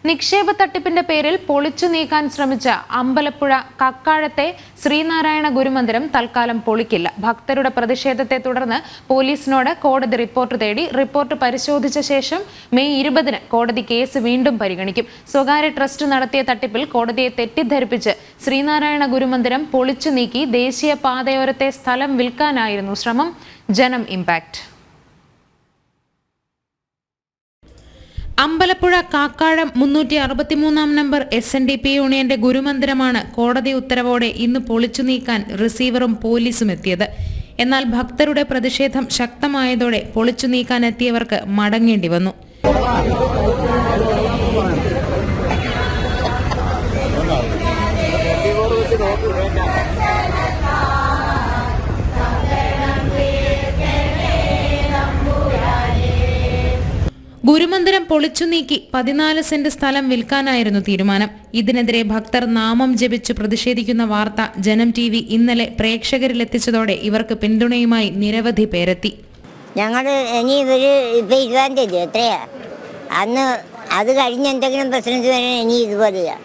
നിക്ഷേപ തട്ടിപ്പിന്റെ പേരിൽ പൊളിച്ചു നീക്കാൻ ശ്രമിച്ച അമ്പലപ്പുഴ കക്കാഴത്തെ ശ്രീനാരായണ ഗുരുമന്ദിരം തൽക്കാലം പൊളിക്കില്ല. ഭക്തരുടെ പ്രതിഷേധത്തെ തുടർന്ന് പോലീസിനോട് കോടതി റിപ്പോർട്ട് തേടി. റിപ്പോർട്ട് പരിശോധിച്ച ശേഷം മെയ് 20-ന് കോടതി കേസ് വീണ്ടും പരിഗണിക്കും. സ്വകാര്യ ട്രസ്റ്റ് നടത്തിയ തട്ടിപ്പിൽ കോടതിയെ തെറ്റിദ്ധരിപ്പിച്ച് ശ്രീനാരായണ ഗുരുമന്ദിരം പൊളിച്ചു നീക്കി ദേശീയ പാതയോരത്തെ സ്ഥലം വിൽക്കാനായിരുന്നു ശ്രമം. ജനം impact. Ambalappuzha Kakkazham 363 number SNDP യൂണിയന്റെ ഗുരുമന്ദിരമാണ് കോടതി ഉത്തരവോടെ ഇന്ന് പൊളിച്ചു നീക്കാൻ റിസീവറും പോലീസും എത്തിയത്. എന്നാൽ ഭക്തരുടെ പ്രതിഷേധം ശക്തമായതോടെ പൊളിച്ചു നീക്കാനെത്തിയവർക്ക് മടങ്ങേണ്ടി വന്നു. ഗുരുമന്ദിരം പൊളിച്ചു നീക്കി 14 സെന്റ് സ്ഥലം വിൽക്കാനായിരുന്നു തീരുമാനം. ഇതിനെതിരെ ഭക്തർ നാമം ജപിച്ച് പ്രതിഷേധിക്കുന്ന വാർത്ത ജനം TV ഇന്നലെ പ്രേക്ഷകരിലെത്തിച്ചതോടെ ഇവർക്ക് പിന്തുണയുമായി നിരവധി പേരെത്തി. ഞങ്ങൾ ഇനി ഇവര് ഇപ്പൊ 20-ാം തീയതി എത്രയാ അന്ന് അത് കഴിഞ്ഞ് എന്തെങ്കിലും പ്രസിഡന്റ് വരെ ഇനി ഇതുപോലെയാ.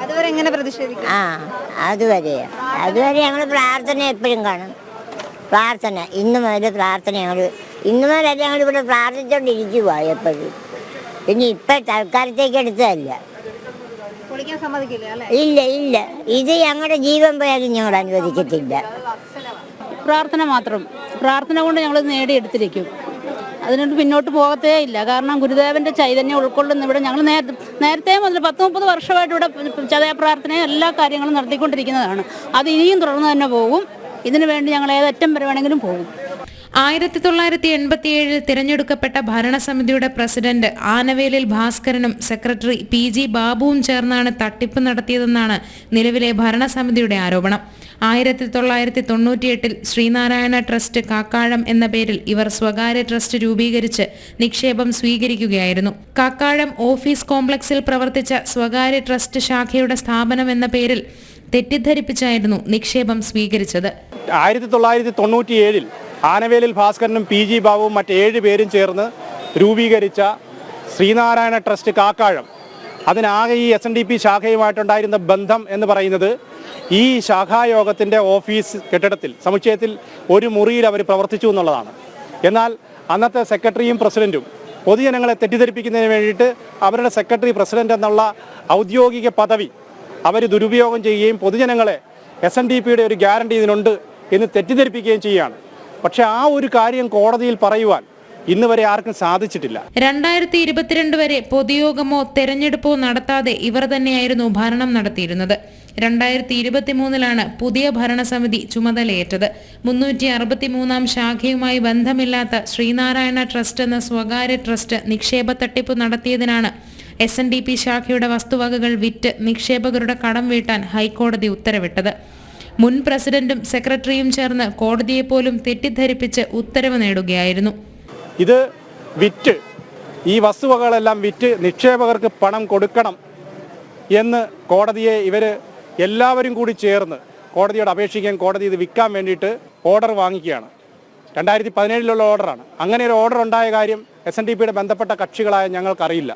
അതുവരെ എങ്ങനെ പ്രതിഷേധിക്കും? അതുവരെ ഞങ്ങൾ പ്രാർത്ഥന എപ്പോഴും കാണും. പ്രാർത്ഥന ഇന്ന് മുതൽ പ്രാർത്ഥന ഇന്ന് മുതൽ ഞങ്ങൾ ഇവിടെ പ്രാർത്ഥിച്ചോണ്ടിരിക്കുക എപ്പോഴും. പിന്നെ ഇപ്പൊ തൽക്കാലത്തേക്ക് എടുത്തതല്ല. ഇല്ല ഇത് ഞങ്ങളുടെ ജീവൻ പോയാലും ഞങ്ങൾ അനുവദിക്കത്തില്ല. പ്രാർത്ഥന മാത്രം, പ്രാർത്ഥന കൊണ്ട് ഞങ്ങൾ നേടിയെടുത്തിരിക്കും. അതിനോട് പിന്നോട്ട് പോകത്തേ ഇല്ല. കാരണം ഗുരുദേവന്റെ ചൈതന്യം ഉൾക്കൊള്ളുന്ന ഇവിടെ ഞങ്ങൾ നേരത്തെ മുതൽ 10-30 വർഷമായിട്ട് ഇവിടെ ചതയപ്രാർത്ഥനയും എല്ലാ കാര്യങ്ങളും നടത്തിക്കൊണ്ടിരിക്കുന്നതാണ്. അത് ഇനിയും തുടർന്ന് തന്നെ പോകും. ഇതിനു വേണ്ടി ഞങ്ങൾ ഏതറ്റം വരെ വേണമെങ്കിലും പോകും. 1987 തിരഞ്ഞെടുക്കപ്പെട്ട ഭരണസമിതിയുടെ പ്രസിഡന്റ് ആനവേലിൽ ഭാസ്കരനും സെക്രട്ടറി PG ബാബുവും ചേർന്നാണ് തട്ടിപ്പ് നടത്തിയതെന്നാണ് നിലവിലെ ഭരണസമിതിയുടെ ആരോപണം. 1998 ശ്രീനാരായണ ട്രസ്റ്റ് കാക്കാഴം എന്ന പേരിൽ ഇവർ സ്വകാര്യ ട്രസ്റ്റ് രൂപീകരിച്ച് നിക്ഷേപം സ്വീകരിക്കുകയായിരുന്നു. കാക്കാഴം ഓഫീസ് കോംപ്ലക്സിൽ പ്രവർത്തിച്ച സ്വകാര്യ ട്രസ്റ്റ് ശാഖയുടെ സ്ഥാപനം എന്ന പേരിൽ തെറ്റിദ്ധരിപ്പിച്ചായിരുന്നു നിക്ഷേപം സ്വീകരിച്ചത്. 1997 ആനവേലിൽ ഭാസ്കരനും PG ബാബുവും മറ്റ് 7 പേരും ചേർന്ന് രൂപീകരിച്ച ശ്രീനാരായണ ട്രസ്റ്റ് കാക്കാഴം, അതിനാകെ ഈ SNDP ശാഖയുമായിട്ടുണ്ടായിരുന്ന ബന്ധം എന്ന് പറയുന്നത് ഈ ശാഖായോഗത്തിൻ്റെ ഓഫീസ് കെട്ടിടത്തിൽ സമുച്ചയത്തിൽ ഒരു മുറിയിൽ അവർ പ്രവർത്തിച്ചു എന്നുള്ളതാണ്. എന്നാൽ അന്നത്തെ സെക്രട്ടറിയും പ്രസിഡന്റും പൊതുജനങ്ങളെ തെറ്റിദ്ധരിപ്പിക്കുന്നതിന് വേണ്ടിയിട്ട് അവരുടെ സെക്രട്ടറി പ്രസിഡന്റ് എന്നുള്ള ഔദ്യോഗിക പദവി അവർ ദുരുപയോഗം ചെയ്യുകയും പൊതുജനങ്ങളെ SNDPയുടെ ഒരു ഗ്യാരണ്ടി ഇതിനുണ്ട് എന്ന് തെറ്റിദ്ധരിപ്പിക്കുകയും ചെയ്യുകയാണ്. പക്ഷെ ആ ഒരു കാര്യം കോടതിയിൽ പറയുവാൻ ഇന്ന് വരെ ആർക്കും സാധിച്ചിട്ടില്ല. 2022 വരെ പൊതുയോഗമോ തെരഞ്ഞെടുപ്പോ നടത്താതെ ഇവർ തന്നെയായിരുന്നു ഭരണം നടത്തിയിരുന്നത്. 2023 പുതിയ ഭരണസമിതി ചുമതലയേറ്റത്. 363-ാം ശാഖയുമായി ബന്ധമില്ലാത്ത ശ്രീനാരായണ ട്രസ്റ്റ് എന്ന സ്വകാര്യ ട്രസ്റ്റ് നിക്ഷേപ തട്ടിപ്പ് നടത്തിയതിനാണ് SNDP ശാഖയുടെ വസ്തുവകകൾ വിറ്റ് നിക്ഷേപകരുടെ കടം വീട്ടാൻ ഹൈക്കോടതി ഉത്തരവിട്ടത്. മുൻ പ്രസിഡന്റും സെക്രട്ടറിയും ചേർന്ന് കോടതിയെപ്പോലും തെറ്റിദ്ധരിപ്പിച്ച് ഉത്തരവ് നേടുകയായിരുന്നു. ഇത് വിറ്റ് ഈ വസ്തുവകകളെല്ലാം വിറ്റ് നിക്ഷേപകർക്ക് പണം കൊടുക്കണം എന്ന് കോടതിയെ എല്ലാവരും കൂടി ചേർന്ന് കോടതിയോട് അപേക്ഷിക്കാൻ കോടതി ഇത് വിൽക്കാൻ വേണ്ടിയിട്ട് ഓർഡർ വാങ്ങിക്കുകയാണ്. 2017 ഓർഡറാണ്. അങ്ങനെ ഒരു ഓർഡർ ഉണ്ടായ കാര്യം SNDPയുടെ ബന്ധപ്പെട്ട കക്ഷികളായ ഞങ്ങൾക്കറിയില്ല.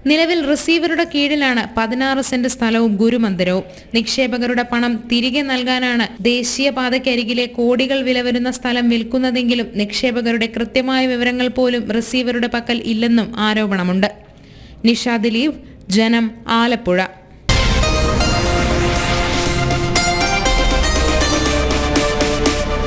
നിലവിൽ റിസീവറുടെ കീഴിലാണ് 16 സെന്റ് സ്ഥലവും ഗുരുമന്ദിരവും. നിക്ഷേപകരുടെ പണം തിരികെ നൽകാനാണ് ദേശീയപാതയ്ക്കരികിലെ കോടികൾ വില വരുന്ന സ്ഥലം വിൽക്കുന്നതെങ്കിലും നിക്ഷേപകരുടെ കൃത്യമായ വിവരങ്ങൾ പോലും റിസീവറുടെ പക്കൽ ഇല്ലെന്നും ആരോപണമുണ്ട്. നിഷ ദിലീപ്, ജനം, ആലപ്പുഴ.